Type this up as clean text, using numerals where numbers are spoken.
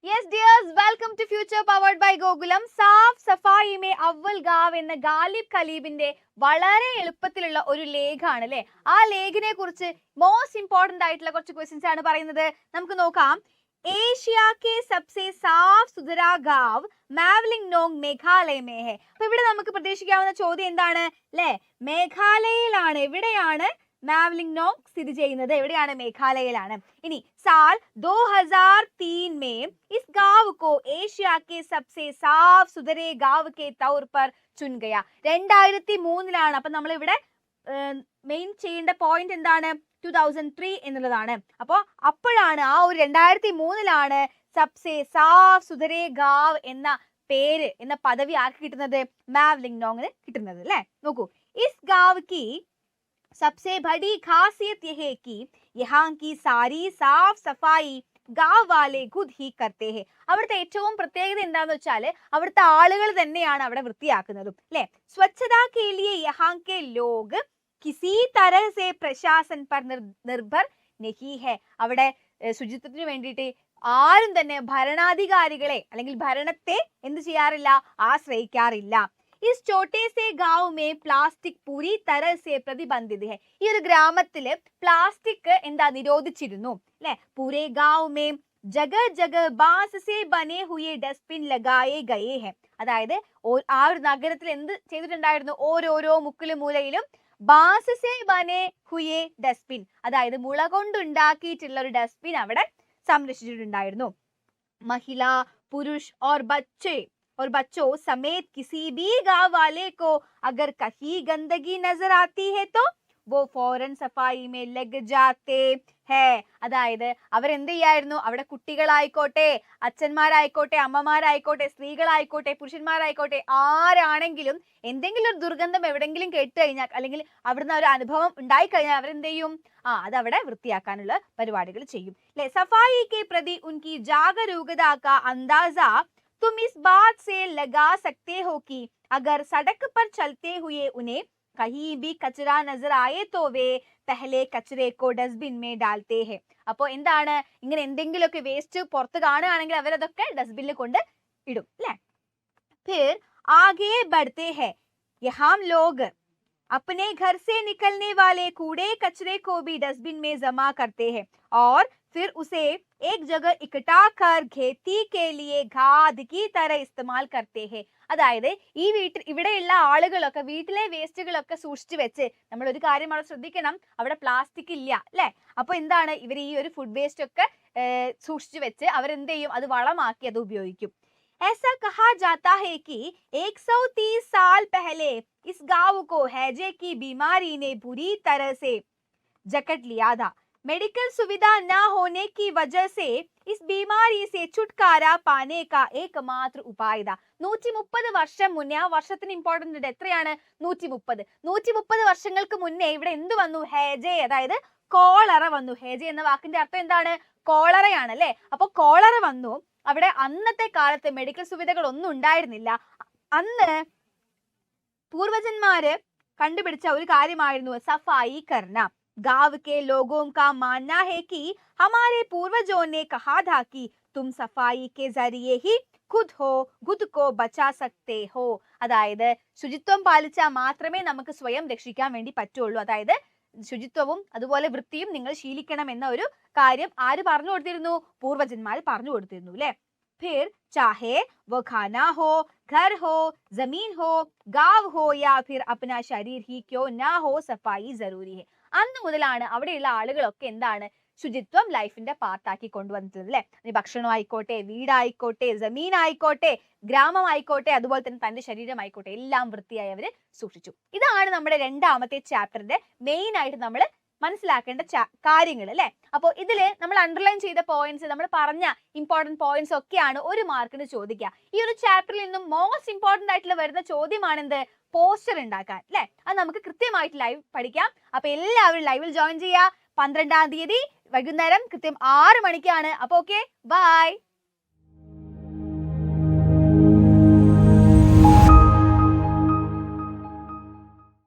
Yes dears, welcome to Future Powered by Gokulam. സാഫ് സഫായി മേ അവൽ ഗാവ് എന്ന ഗാലിബ് ഖലീബിന്റെ വളരെ എളുപ്പത്തിലുള്ള ഒരു ലേഖാണ് അല്ലേ. ആ ലേഖിനെ കുറിച്ച് മോസ്റ്റ് ഇമ്പോർട്ടന്റ് ആയിട്ടുള്ള കുറച്ച് ക്വസ്റ്റ്യൻസ് ആണ് പറയുന്നത്. നമുക്ക് നോക്കാം. ഏഷ്യ കെ സബ്സെ സാഫ് സുധരാ ഗാവ് മാവ്ലിംഗ് നോങ് മേഘാലയ മേ ഹെ. അപ്പൊ ഇവിടെ നമുക്ക് പ്രതീക്ഷിക്കാവുന്ന ചോദ്യം എന്താണ് അല്ലേ? മേഘാലയയിലാണ്. എവിടെയാണ് മാവ്ലിംഗ് നോങ് സ്ഥിതി ചെയ്യുന്നത്? എവിടെയാണ്? മേഘാലയയിലാണ്. ഇനി साल 2003 में इस गांव को एशिया के सबसे साफ सुथरे गांव के तौर पर चुन गया. 2003 അപ്പൊ നമ്മൾ ഇവിടെ മെയിൻ ചെയ്യേണ്ട പോയിന്റ് എന്താണ്? 2003 എന്നുള്ളതാണ്. അപ്പോൾ അപ്പോഴാണ് ആ ഒരു 2003 സബ്സെ സാഫ് സുധരെ ഗാവ് എന്ന പേര് എന്ന പദവി ആർക്ക് കിട്ടുന്നത്? മാവ്ലിംഗ് നോങ്ങിന് കിട്ടുന്നത് അല്ലേ. നോക്കൂ, ഇസ് ഗാവ് की सबसे बड़ी खासियत यह है कि यहाँ की सारी साफ सफाई गाँव वाले खुद ही करते हैं. അവിടുത്തെ ഏറ്റവും പ്രത്യേകത എന്താന്ന് വെച്ചാൽ അവിടുത്തെ ആളുകൾ തന്നെയാണ് അവിടെ വൃത്തിയാക്കുന്നതും അല്ലേ. स्वच्छता के लिए यहाँ के लोग किसी तरह से प्रशासन पर निर्भर नहीं है. അവിടെ ശുചിത്വത്തിന് വേണ്ടിയിട്ട് ആരും തന്നെ ഭരണാധികാരികളെ അല്ലെങ്കിൽ ഭരണത്തെ എന്ത് ചെയ്യാറില്ല? ആശ്രയിക്കാറില്ല. इस छोटे से गांव में प्लास्टिक पूरी तरह से प्रतिबंधित है. ഈ ഒരു ഗ്രാമത്തില് പ്ലാസ്റ്റിക് എന്താ നിരോധിച്ചിരുന്നു അല്ലെ. पूरे गांव में जगह जगह बांस से बने हुए डस्टबिन लगाए गए हैं. അതായത് ആ ഒരു നഗരത്തിൽ എന്ത് ചെയ്തിട്ടുണ്ടായിരുന്നു? ഓരോരോ മുക്കിലും മൂലയിലും ബാസ് സേ ബനെ ഹുയെ ഡസ്റ്റ്ബിൻ, അതായത് മുള കൊണ്ടുണ്ടാക്കിയിട്ടുള്ള ഒരു ഡസ്റ്റ്ബിൻ അവിടെ സംരക്ഷിച്ചിട്ടുണ്ടായിരുന്നു. महिला पुरुष और बच्चों समेत किसी भी गांव वाले को अगर कहीं गंदगी नजर आती है तो वो फौरन सफाई में लग जाते हैं. അതായത് അവരെന്ത് ചെയ്യായിരുന്നു? അവിടെ കുട്ടികളായിക്കോട്ടെ, അച്ഛന്മാരായിക്കോട്ടെ, അമ്മമാരായിക്കോട്ടെ, സ്ത്രീകളായിക്കോട്ടെ, പുരുഷന്മാരായിക്കോട്ടെ, ആരാണെങ്കിലും എന്തെങ്കിലും ഒരു ദുർഗന്ധം എവിടെങ്കിലും കേട്ട് കഴിഞ്ഞാൽ അല്ലെങ്കിൽ അവിടുന്ന് ഒരു അനുഭവം ഉണ്ടായി കഴിഞ്ഞാൽ അവരെന്ത് ചെയ്യും? അതവിടെ വൃത്തിയാക്കാനുള്ള പരിപാടികൾ ചെയ്യും അല്ലെ. സഫായി के प्रति उनकी जागरूकता का अंदाजा तुम इस बात से लगा सकते हो कि अगर सड़क पर चलते हुए उन्हें कहीं भी कचरा नजर आए तो वे पहले कचरे को डस्टबिन में डालते हैं. അപ്പോൾ എന്താണ്? ഇങ്ങനെ എന്തെങ്കിലുമൊക്കെ വേസ്റ്റ് പുറത്ത് കാണുകയാണെങ്കിൽ അവരതൊക്കെ ഡസ്റ്റ്ബിനിൽ കൊണ്ട് ഇടും അല്ലേ. फिर आगे बढ़ते हैं. यहाँ लोग अपने घर से निकलने वाले कूड़े कचरे को भी डस्टबिन में जमा करते हैं और फिर उसे एक जगह इकट्ठा कर खेती के लिए खाद की तरह इस्तेमाल करते हैं. അതായത് ഈ ഇവിടെയുള്ള ആളുകളൊക്കെ വീട്ടിലെ വേസ്റ്റുകളൊക്കെ സൂക്ഷിച്ചു വെച്ച്, നമ്മൾ ഒരു കാര്യം അവിടെ ശ്രദ്ധിക്കണം, അവിടെ പ്ലാസ്റ്റിക് ഇല്ല അല്ലെ. അപ്പൊ എന്താണ്? ഇവർ ഈ ഒരു ഫുഡ് വേസ്റ്റ് ഒക്കെ സൂക്ഷിച്ചു വെച്ച് അവരെന്ത് ചെയ്യും? അത് വളമാക്കി അത് ഉപയോഗിക്കും. ऐसा कहा जाता है कि 130 साल पहले इस गांव को हैजे की बीमारी ने बुरी तरह से जकड़ लिया था. मेडिकल सुविधा न होने की वजह से इस बीमारी से छुटकारा पाने का एकमात्र उपाय था. 130 വർഷം മുന്നേ, ആ വർഷത്തിന് ഇമ്പോർട്ടന്റ് ഉണ്ട്. എത്രയാണ്? 130 വർഷങ്ങൾക്ക് മുന്നേ ഇവിടെ എന്ത് വന്നു? ഹേജെ, അതായത് കോളറ വന്നു. ഹേജെ എന്ന വാക്കിന്റെ അർത്ഥം എന്താണ്? കോളറയാണ് അല്ലെ. അപ്പൊ കോളറ വന്നു. അവിടെ അന്നത്തെ കാലത്ത് മെഡിക്കൽ സുവിധകൾ ഒന്നും ഉണ്ടായിരുന്നില്ല. അന്ന് പൂർവജന്മാര് കണ്ടുപിടിച്ച ഒരു കാര്യമായിരുന്നു സഫായി കർണ. गांव के लोगों का मानना है कि हमारे पूर्वजों ने कहा था कि तुम सफाई के जरिए ही खुद को बचा सकते हो. അതായത് ശുചിത്വം പാലിച്ചാൽ മാത്രമേ നമുക്ക് സ്വയം രക്ഷിക്കാൻ വേണ്ടി പറ്റുള്ളൂ. അതായത് ശുചിത്വവും അതുപോലെ വൃത്തിയും നിങ്ങൾ ശീലിക്കണം എന്ന ഒരു കാര്യം ആര് പറഞ്ഞു കൊടുത്തിരുന്നു? പൂർവജന്മാർ പറഞ്ഞു കൊടുത്തിരുന്നു അല്ലെ. फिर चाहे वो खाना हो, घर हो, जमीन हो, गांव हो या फिर अपना शरीर ही क्यों ना हो, सफाई जरूरी है. അന്ന് മുതലാണ് അവിടെയുള്ള ആളുകളൊക്കെ എന്താണ്? ശുചിത്വം ലൈഫിന്റെ പാർട്ടാക്കി കൊണ്ടുവന്നിട്ടുള്ളത് അല്ലെ. ഭക്ഷണം ആയിക്കോട്ടെ, വീടായിക്കോട്ടെ, ജമീൻ ആയിക്കോട്ടെ, ഗ്രാമമായിക്കോട്ടെ, അതുപോലെ തന്നെ തന്റെ ശരീരമായിക്കോട്ടെ, എല്ലാം വൃത്തിയായി അവര് സൂക്ഷിച്ചു. ഇതാണ് നമ്മുടെ രണ്ടാമത്തെ ചാപ്റ്ററിന്റെ മെയിൻ ആയിട്ട് നമ്മൾ മനസ്സിലാക്കേണ്ട കാര്യങ്ങൾ അല്ലെ. അപ്പോൾ ഇതില് നമ്മൾ അണ്ടർലൈൻ ചെയ്ത പോയിന്റ്സ്, നമ്മൾ പറഞ്ഞ ഇമ്പോർട്ടന്റ് പോയിന്റ്സ് ഒക്കെയാണ് ഒരു മാർക്കിന് ചോദിക്കുക. ഈ ഒരു ചാപ്റ്ററിൽ നിന്നും മോസ്റ്റ് ഇമ്പോർട്ടന്റ് ആയിട്ടുള്ള വരുന്ന ചോദ്യമാണെന്ത്? പോസ്റ്റർ ഉണ്ടാക്കാൻ അല്ലെ. അത് നമുക്ക് കൃത്യമായിട്ട് ലൈവ് പഠിക്കാം. അപ്പൊ എല്ലാവരും ലൈവിൽ ജോയിൻ ചെയ്യുക. 12-ാം തീയതി വൈകുന്നേരം കൃത്യം 6 മണിക്കാണ്. അപ്പൊ ഓക്കെ, ബൈ.